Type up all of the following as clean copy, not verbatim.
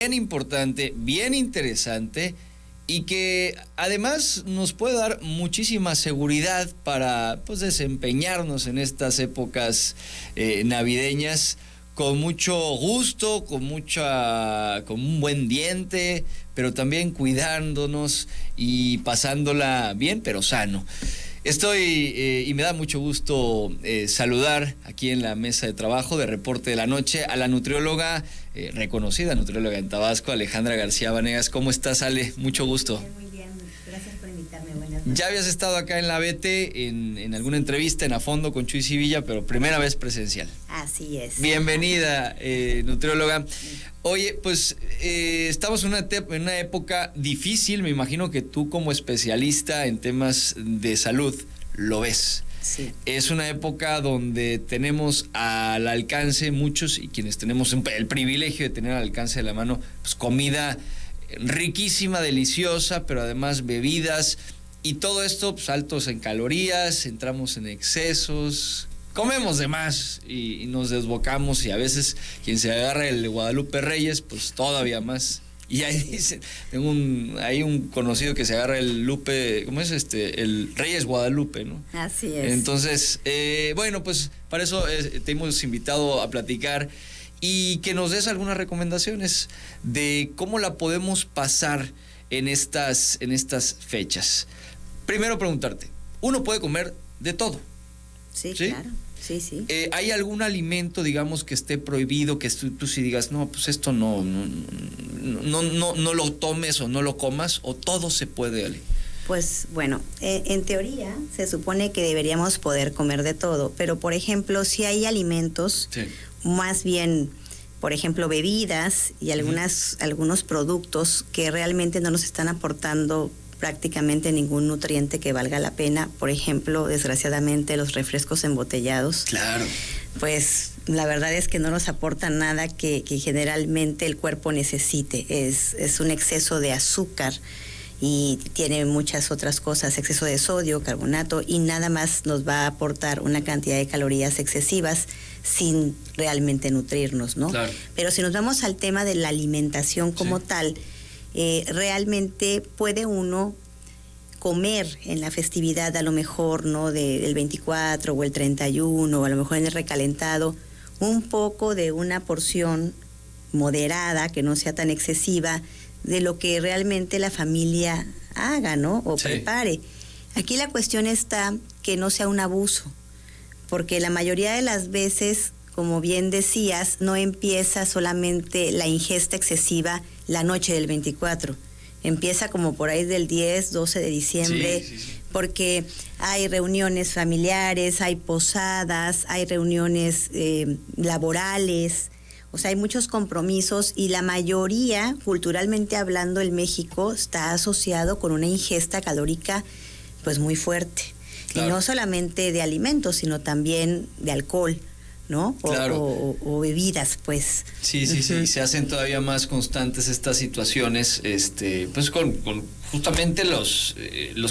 bien importante, bien interesante y que además nos puede dar muchísima seguridad para pues desempeñarnos en estas épocas navideñas con mucho gusto, con un buen diente, pero también cuidándonos y pasándola bien, pero sano. Estoy y me da mucho gusto saludar aquí en la mesa de trabajo de Reporte de la Noche a la nutrióloga, reconocida nutrióloga en Tabasco, Alejandra García Vanegas. ¿Cómo estás, Ale? Mucho gusto. Muy bien, gracias por invitarme. Buenas noches. Ya habías estado acá en la BT en alguna entrevista en A Fondo con Chuy Sevilla, pero primera vez presencial. Así es. Bienvenida, nutrióloga. Oye, pues estamos en una época difícil, me imagino que tú como especialista en temas de salud lo ves. Sí. Es una época donde tenemos al alcance muchos y quienes tenemos el privilegio de tener al alcance de la mano pues comida riquísima, deliciosa, pero además bebidas y todo esto pues altos en calorías, entramos en excesos, comemos de más y nos desbocamos y a veces quien se agarra el Guadalupe Reyes pues todavía más. Y ahí dicen, hay un conocido que se agarra el Lupe, ¿cómo es el Reyes Guadalupe, ¿no? Así es. Entonces, bueno, pues para eso te hemos invitado a platicar y que nos des algunas recomendaciones de cómo la podemos pasar en estas fechas. Primero preguntarte, ¿uno puede comer de todo? Sí, ¿Sí? claro. Sí, sí. ¿Hay algún alimento, digamos, que esté prohibido, que tú sí digas, no, pues esto no lo tomes o no lo comas, o todo se puede, Ale? Pues bueno, en teoría se supone que deberíamos poder comer de todo, pero por ejemplo, si hay alimentos, Sí. más bien, por ejemplo, bebidas y algunos productos que realmente no nos están aportando prácticamente ningún nutriente que valga la pena. Por ejemplo, desgraciadamente los refrescos embotellados. Claro. Pues la verdad es que no nos aportan nada que generalmente el cuerpo necesite. Es un exceso de azúcar y tiene muchas otras cosas, exceso de sodio, carbonato, y nada más nos va a aportar una cantidad de calorías excesivas sin realmente nutrirnos, ¿no? Claro. Pero si nos vamos al tema de la alimentación como tal, realmente puede uno comer en la festividad a lo mejor, ¿no? Del 24 o el 31 o a lo mejor en el recalentado, un poco de una porción moderada, que no sea tan excesiva, de lo que realmente la familia haga, ¿no? O sí. prepare. Aquí la cuestión está que no sea un abuso, porque la mayoría de las veces, como bien decías, no empieza solamente la ingesta excesiva la noche del 24. Empieza como por ahí del 10, 12 de diciembre, Sí. porque hay reuniones familiares, hay posadas, hay reuniones laborales, o sea, hay muchos compromisos y la mayoría, culturalmente hablando, en México está asociado con una ingesta calórica pues muy fuerte. Claro. Y no solamente de alimentos, sino también de alcohol, ¿no? Claro. O bebidas, pues. Sí. Se hacen todavía más constantes estas situaciones, pues con justamente los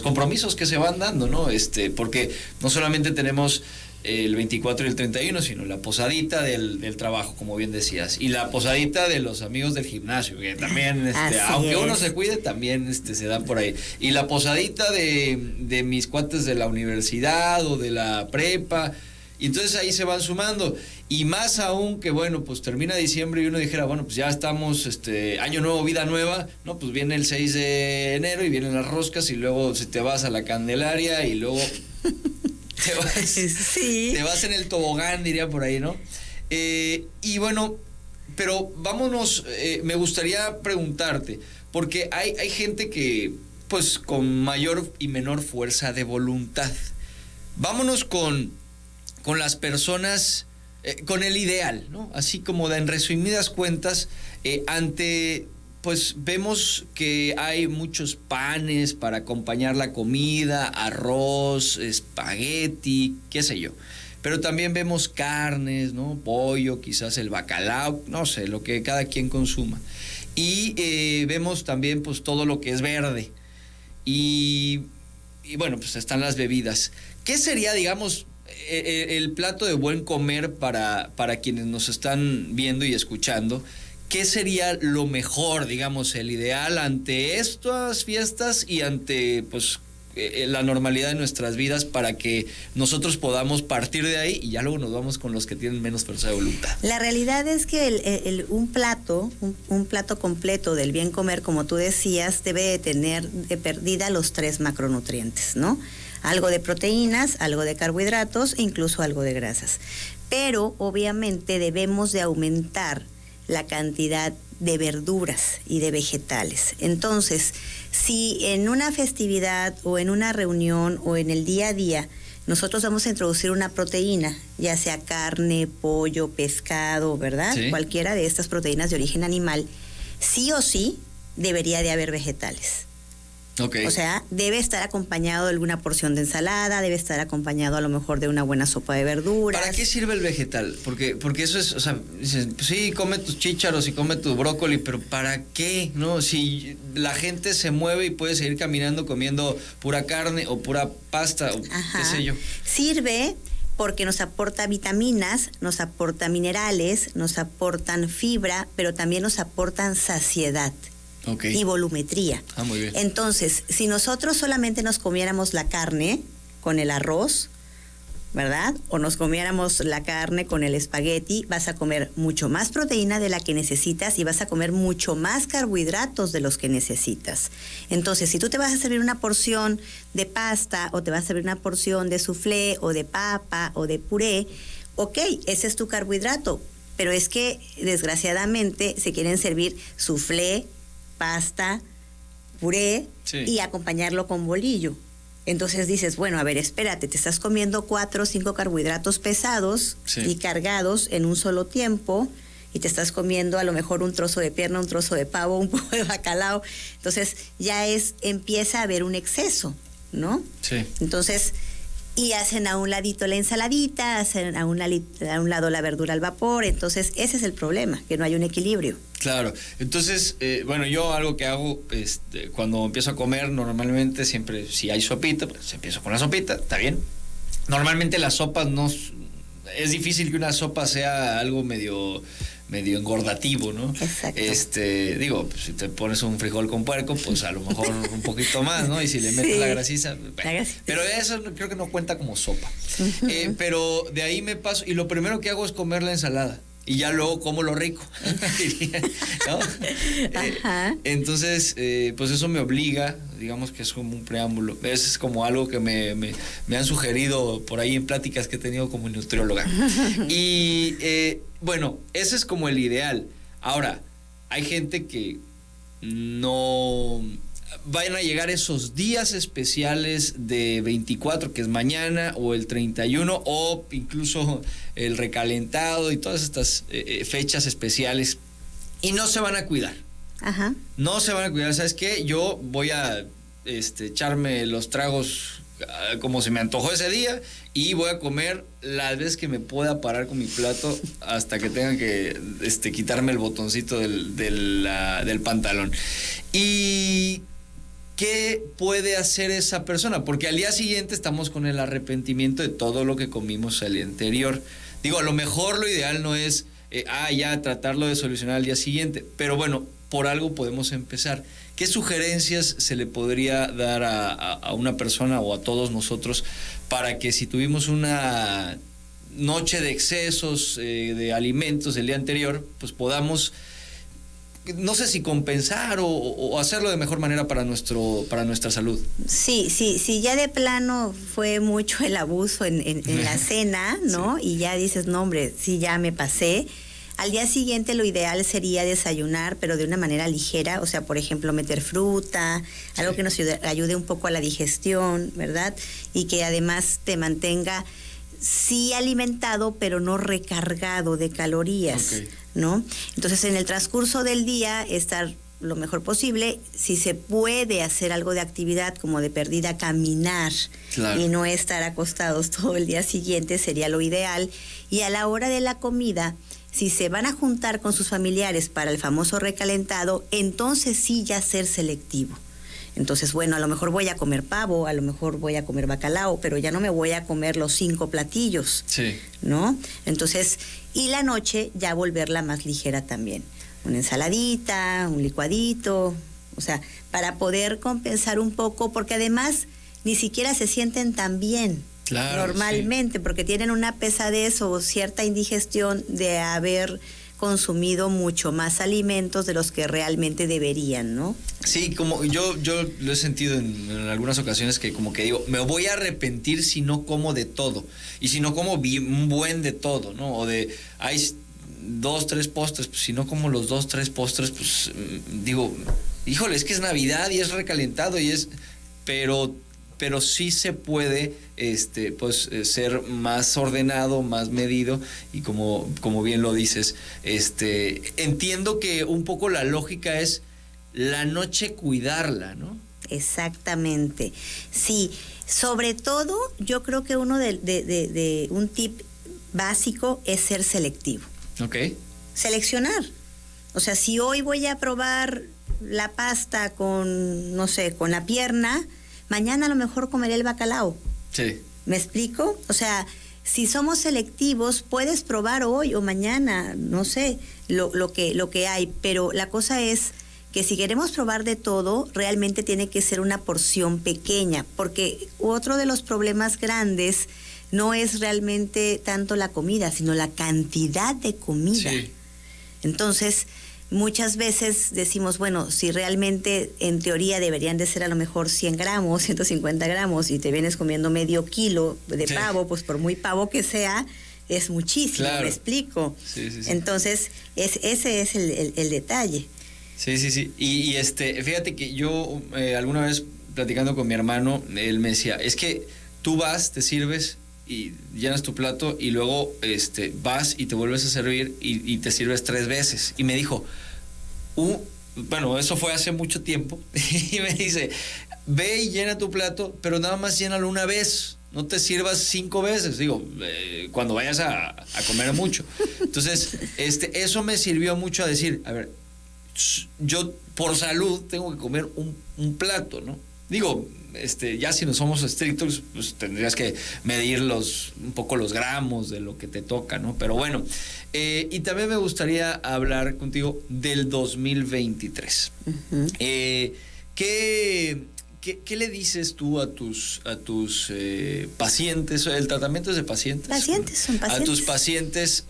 compromisos que se van dando, ¿no? Porque no solamente tenemos el 24 y el 31, sino la posadita del trabajo, como bien decías, y la posadita de los amigos del gimnasio, que también, aunque uno se cuide, también se da por ahí, y la posadita de mis cuates de la universidad o de la prepa. Y entonces ahí se van sumando, y más aún que bueno, pues termina diciembre y uno dijera, bueno, pues ya estamos, año nuevo, vida nueva, no, pues viene el 6 de enero y vienen las roscas y luego si te vas a la Candelaria y luego te vas en el tobogán, diría por ahí, ¿no? Y bueno, pero vámonos, me gustaría preguntarte, porque hay gente que, pues con mayor y menor fuerza de voluntad, vámonos con las personas, con el ideal, ¿no? Así como en resumidas cuentas, pues vemos que hay muchos panes para acompañar la comida, arroz, espagueti, qué sé yo. Pero también vemos carnes, ¿no? Pollo, quizás el bacalao, no sé, lo que cada quien consuma. Y vemos también pues todo lo que es verde. Y bueno, pues están las bebidas. ¿Qué sería, digamos, el plato de buen comer para quienes nos están viendo y escuchando ¿qué sería lo mejor, digamos, el ideal ante estas fiestas y ante, pues, la normalidad de nuestras vidas para que nosotros podamos partir de ahí y ya luego nos vamos con los que tienen menos fuerza de voluntad? La realidad es que un plato completo del bien comer, como tú decías, debe de tener de perdida los 3 macronutrientes, ¿no? Algo de proteínas, algo de carbohidratos e incluso algo de grasas. Pero obviamente debemos de aumentar la cantidad de verduras y de vegetales. Entonces, si en una festividad o en una reunión o en el día a día nosotros vamos a introducir una proteína, ya sea carne, pollo, pescado, ¿verdad? Sí. Cualquiera de estas proteínas de origen animal, sí o sí debería de haber vegetales. Okay. O sea, debe estar acompañado de alguna porción de ensalada, debe estar acompañado a lo mejor de una buena sopa de verduras. ¿Para qué sirve el vegetal? Porque eso es, o sea, dicen, pues sí, come tus chícharos y come tu brócoli, pero ¿para qué? ¿No? Si la gente se mueve y puede seguir caminando comiendo pura carne o pura pasta o qué sé yo. Sirve porque nos aporta vitaminas, nos aporta minerales, nos aportan fibra, pero también nos aportan saciedad. Okay. Y volumetría. Muy bien. Entonces, si nosotros solamente nos comiéramos la carne con el arroz, ¿verdad? O nos comiéramos la carne con el espagueti, vas a comer mucho más proteína de la que necesitas y vas a comer mucho más carbohidratos de los que necesitas. Entonces, si tú te vas a servir una porción de pasta o te vas a servir una porción de soufflé o de papa o de puré, ok, ese es tu carbohidrato, pero es que desgraciadamente se quieren servir soufflé, pasta, puré, sí, y acompañarlo con bolillo. Entonces dices, bueno, a ver, espérate, te estás comiendo 4 o 5 carbohidratos pesados, sí, y cargados en un solo tiempo, y te estás comiendo a lo mejor un trozo de pierna, un trozo de pavo, un poco de bacalao. Entonces ya empieza a haber un exceso, ¿no? Sí. Entonces, y hacen a un ladito la ensaladita, hacen a un lado la verdura al vapor. Entonces ese es el problema, que no hay un equilibrio. Claro, entonces, bueno, yo algo que hago cuando empiezo a comer, normalmente siempre, si hay sopita, pues empiezo con la sopita, ¿está bien? Normalmente las sopas es difícil que una sopa sea algo medio engordativo, ¿no? Exacto. Digo, pues, si te pones un frijol con puerco, pues a lo mejor un poquito más, ¿no? Y si le metes, sí, la grasita, bueno, pero eso creo que no cuenta como sopa. Pero de ahí me paso, y lo primero que hago es comer la ensalada. Y ya luego como lo rico, diría, ¿no? Entonces, pues eso me obliga, digamos que es como un preámbulo. Es como algo que me han sugerido por ahí en pláticas que he tenido como nutrióloga. Y bueno, ese es como el ideal. Ahora, hay gente que no van a llegar esos días especiales de 24, que es mañana, o el 31, o incluso el recalentado y todas estas fechas especiales, y no se van a cuidar. Ajá. No se van a cuidar. ¿Sabes qué? Yo voy a echarme los tragos como se me antojó ese día, y voy a comer las veces que me pueda parar con mi plato hasta que tenga que quitarme el botoncito del pantalón. Y ¿qué puede hacer esa persona? Porque al día siguiente estamos con el arrepentimiento de todo lo que comimos el día anterior. Digo, a lo mejor lo ideal no es ya tratarlo de solucionar al día siguiente, pero bueno, por algo podemos empezar. ¿Qué sugerencias se le podría dar a una persona o a todos nosotros para que si tuvimos una noche de excesos de alimentos el día anterior, pues podamos, no sé si compensar o hacerlo de mejor manera para nuestra salud? Sí, ya de plano fue mucho el abuso en la cena, ¿no? Sí. Y ya dices, no, hombre, sí, ya me pasé. Al día siguiente lo ideal sería desayunar, pero de una manera ligera, o sea, por ejemplo, meter fruta, sí, algo que nos ayude un poco a la digestión, ¿verdad? Y que además te mantenga, sí, alimentado, pero no recargado de calorías, okay, ¿no? Entonces, en el transcurso del día, estar lo mejor posible. Si se puede hacer algo de actividad, como de perdida caminar, claro, y no estar acostados todo el día siguiente, sería lo ideal. Y a la hora de la comida, si se van a juntar con sus familiares para el famoso recalentado, entonces sí ya ser selectivo. Entonces, bueno, a lo mejor voy a comer pavo, a lo mejor voy a comer bacalao, pero ya no me voy a comer los 5 platillos, sí, ¿no? Entonces, y la noche ya volverla más ligera también. una ensaladita, un licuadito, o sea, para poder compensar un poco, porque además ni siquiera se sienten tan bien. Claro, normalmente, sí. Porque tienen una pesadez o cierta indigestión de haber consumido mucho más alimentos de los que realmente deberían, ¿no? Sí, como yo lo he sentido en algunas ocasiones que como que digo, me voy a arrepentir si no como de todo, y si no como un buen de todo, ¿no? O de, hay 2, 3 postres, pues si no como los 2, 3 postres, pues digo, híjole, es que es Navidad y es recalentado y es, pero sí se puede pues ser más ordenado, más medido, y como bien lo dices, entiendo que un poco la lógica es la noche cuidarla, ¿no? Exactamente. Sí, sobre todo yo creo que uno de un tip básico es ser selectivo. Okay. Seleccionar. O sea, si hoy voy a probar la pasta con, no sé, con la pierna, mañana a lo mejor comeré el bacalao. Sí. ¿Me explico? O sea, si somos selectivos, puedes probar hoy o mañana, no sé, lo que hay, pero la cosa es que si queremos probar de todo, realmente tiene que ser una porción pequeña, porque otro de los problemas grandes no es realmente tanto la comida, sino la cantidad de comida. Sí. Entonces, muchas veces decimos, bueno, si realmente en teoría deberían de ser a lo mejor 100 gramos, 150 gramos, y te vienes comiendo medio kilo de pavo, pues por muy pavo que sea, es muchísimo, claro. ¿Me explico? Sí. Entonces, ese es el detalle. Sí. Y fíjate que yo alguna vez platicando con mi hermano, él me decía, es que tú vas, te sirves y llenas tu plato y luego vas y te vuelves a servir y te sirves 3 veces. Y me dijo, bueno, eso fue hace mucho tiempo, y me dice, ve y llena tu plato, pero nada más llénalo una vez, no te sirvas 5 veces, digo, cuando vayas a comer mucho. Entonces, eso me sirvió mucho a decir, a ver, yo por salud tengo que comer un plato, ¿no? Digo, ya si no somos estrictos, pues tendrías que medir un poco los gramos de lo que te toca, ¿no? Pero bueno, y también me gustaría hablar contigo del 2023. Uh-huh. ¿Qué le dices tú a tus pacientes? El tratamiento es de pacientes. Son pacientes. A tus pacientes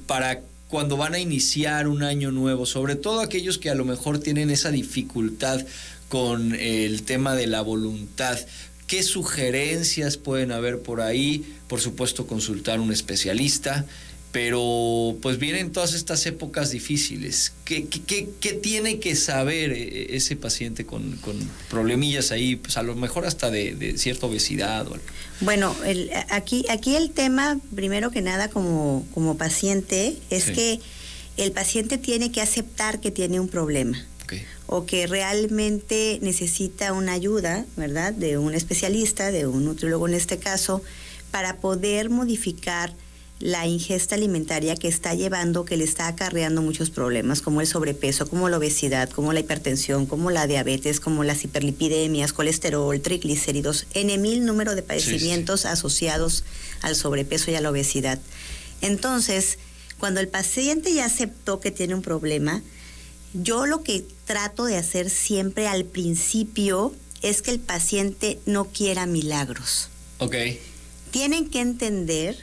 para cuando van a iniciar un año nuevo, sobre todo aquellos que a lo mejor tienen esa dificultad con el tema de la voluntad. ¿Qué sugerencias pueden haber por ahí? Por supuesto, consultar a un especialista, pero pues vienen todas estas épocas difíciles. ¿Qué tiene que saber ese paciente con problemillas ahí, pues a lo mejor hasta de cierta obesidad o algo? Bueno, aquí el tema, primero que nada, como paciente, es que el paciente tiene que aceptar que tiene un problema. Okay. O que realmente necesita una ayuda, ¿verdad?, de un especialista, de un nutriólogo en este caso, para poder modificar la ingesta alimentaria que está llevando, que le está acarreando muchos problemas, como el sobrepeso, como la obesidad, como la hipertensión, como la diabetes, como las hiperlipidemias, colesterol, triglicéridos, N,000 número de padecimientos asociados al sobrepeso y a la obesidad. Entonces, cuando el paciente ya aceptó que tiene un problema, yo lo que trato de hacer siempre al principio es que el paciente no quiera milagros. Okay. Tienen que entender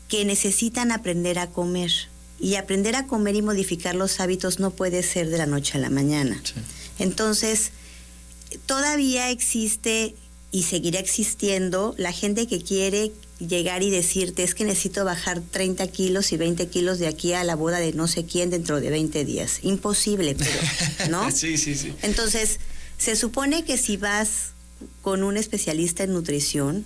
que necesitan aprender a comer. Y aprender a comer y modificar los hábitos no puede ser de la noche a la mañana. Sí. Entonces, todavía existe y seguirá existiendo la gente que quiere llegar y decirte, es que necesito bajar 30 kilos y 20 kilos de aquí a la boda de no sé quién dentro de 20 días. Imposible, pero, ¿no? Sí. Entonces, se supone que si vas con un especialista en nutrición,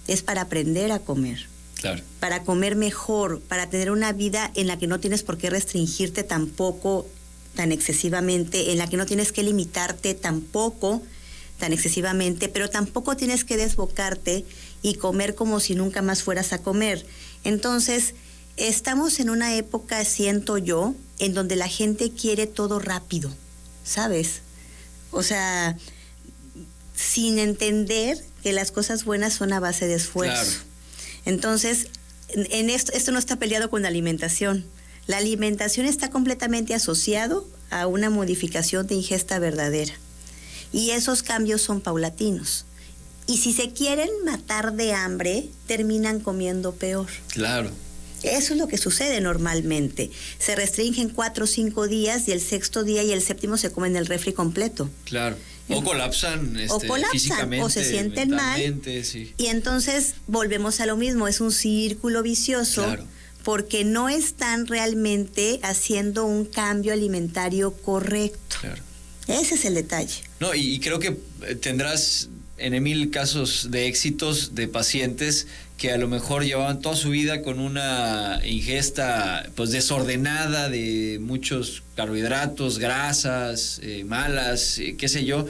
es para aprender a comer. Claro. Para comer mejor, para tener una vida en la que no tienes por qué restringirte tampoco tan excesivamente, en la que no tienes que limitarte tampoco tan excesivamente, pero tampoco tienes que desbocarte y comer como si nunca más fueras a comer. Entonces, estamos en una época, siento yo, en donde la gente quiere todo rápido, ¿sabes? O sea, sin entender que las cosas buenas son a base de esfuerzo. Claro. Entonces, esto no está peleado con la alimentación. La alimentación está completamente asociado a una modificación de ingesta verdadera. Y esos cambios son paulatinos. Y si se quieren matar de hambre, terminan comiendo peor. Claro. Eso es lo que sucede normalmente. Se restringen 4 o 5 días y el sexto día y el séptimo se comen el refri completo. Claro. O colapsan, físicamente, o se sienten mal. Sí. Y entonces volvemos a lo mismo, es un círculo vicioso. Claro. Porque no están realmente haciendo un cambio alimentario correcto. Claro. Ese es el detalle. No, y creo que tendrás en 1000 casos de éxitos de pacientes que a lo mejor llevaban toda su vida con una ingesta pues desordenada de muchos carbohidratos, grasas, malas, qué sé yo,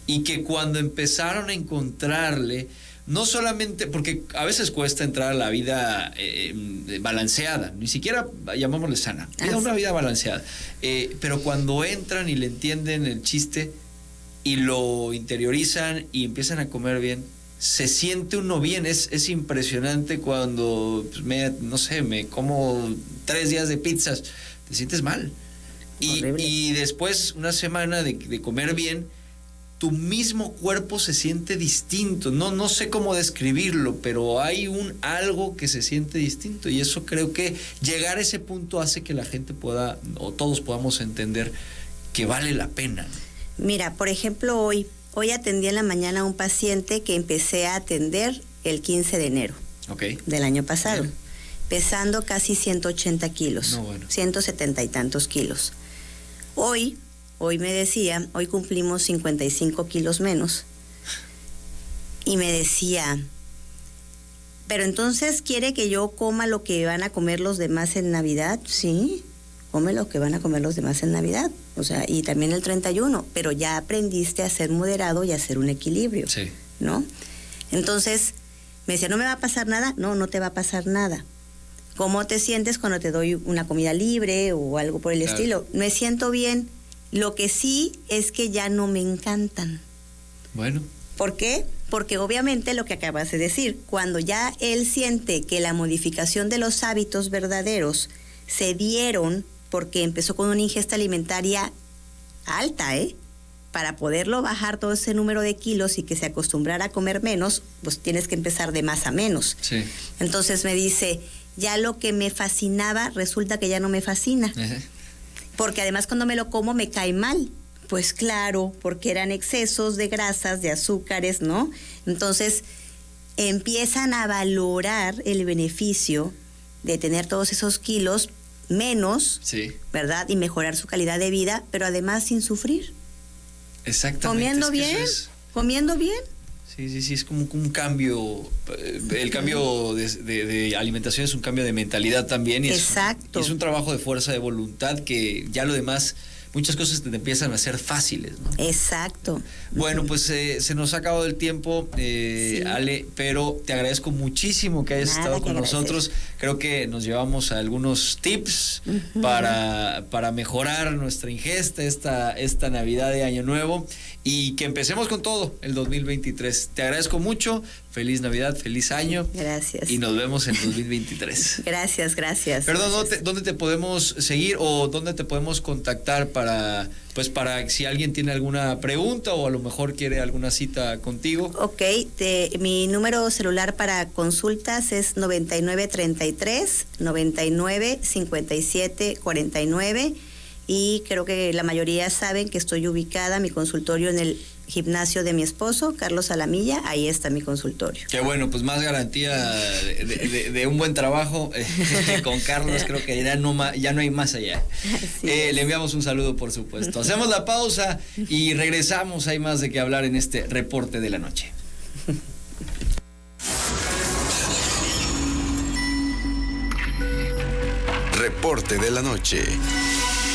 y que cuando empezaron a encontrarle, no solamente, porque a veces cuesta entrar a la vida balanceada, ni siquiera llamámosle sana, una vida balanceada, pero cuando entran y le entienden el chiste y lo interiorizan y empiezan a comer bien, se siente uno bien. Es impresionante cuando pues, me como 3 días de pizzas, te sientes mal. Y después una semana de comer bien, tu mismo cuerpo se siente distinto. No sé cómo describirlo, pero hay algo que se siente distinto, y eso creo que llegar a ese punto hace que la gente pueda, o todos podamos entender que vale la pena. Mira, por ejemplo, hoy atendí en la mañana a un paciente que empecé a atender el 15 de enero del año pasado, pesando casi 180 kilos, 170 y tantos kilos. Hoy me decía, hoy cumplimos 55 kilos menos, y me decía, pero entonces quiere que yo coma lo que van a comer los demás en Navidad. Sí, come lo que van a comer los demás en Navidad, o sea, y también el 31, pero ya aprendiste a ser moderado y a hacer un equilibrio, sí, ¿no? Entonces me decía, ¿no me va a pasar nada? No te va a pasar nada. ¿Cómo te sientes cuando te doy una comida libre o algo por el estilo? Me siento bien. Lo que sí es que ya no me encantan. Bueno. ¿Por qué? Porque obviamente lo que acabas de decir, cuando ya él siente que la modificación de los hábitos verdaderos se dieron porque empezó con una ingesta alimentaria alta, para poderlo bajar todo ese número de kilos y que se acostumbrara a comer menos, pues tienes que empezar de más a menos. Sí. Entonces me dice, ya lo que me fascinaba resulta que ya no me fascina. Porque además cuando me lo como me cae mal. Pues claro, porque eran excesos de grasas, de azúcares, ¿no? Entonces empiezan a valorar el beneficio de tener todos esos kilos menos, ¿verdad? Y mejorar su calidad de vida, pero además sin sufrir. Exactamente. Comiendo bien. Sí, es como un cambio. El cambio de alimentación es un cambio de mentalidad también. Y exacto. Es un trabajo de fuerza de voluntad que ya lo demás, muchas cosas te empiezan a ser fáciles, ¿no? Exacto. Bueno, pues se nos ha acabado el tiempo, Ale, pero te agradezco muchísimo que hayas estado con nosotros. Creo que nos llevamos a algunos tips para mejorar nuestra ingesta esta Navidad de Año Nuevo, y que empecemos con todo el 2023. Te agradezco mucho. Feliz Navidad, feliz año. Gracias. Y nos vemos en 2023. Gracias. Perdón, ¿dónde te podemos seguir o dónde te podemos contactar para si alguien tiene alguna pregunta o a lo mejor quiere alguna cita contigo? Ok, mi número celular para consultas es 9933-995749, y creo que la mayoría saben que estoy ubicada, mi consultorio, en el gimnasio de mi esposo, Carlos Alamilla. Ahí está mi consultorio. Qué bueno, pues más garantía de un buen trabajo con Carlos. Creo que ya no hay más allá. Le enviamos un saludo, por supuesto. Hacemos la pausa y regresamos. Hay más de qué hablar en este reporte de la noche. Reporte de la noche.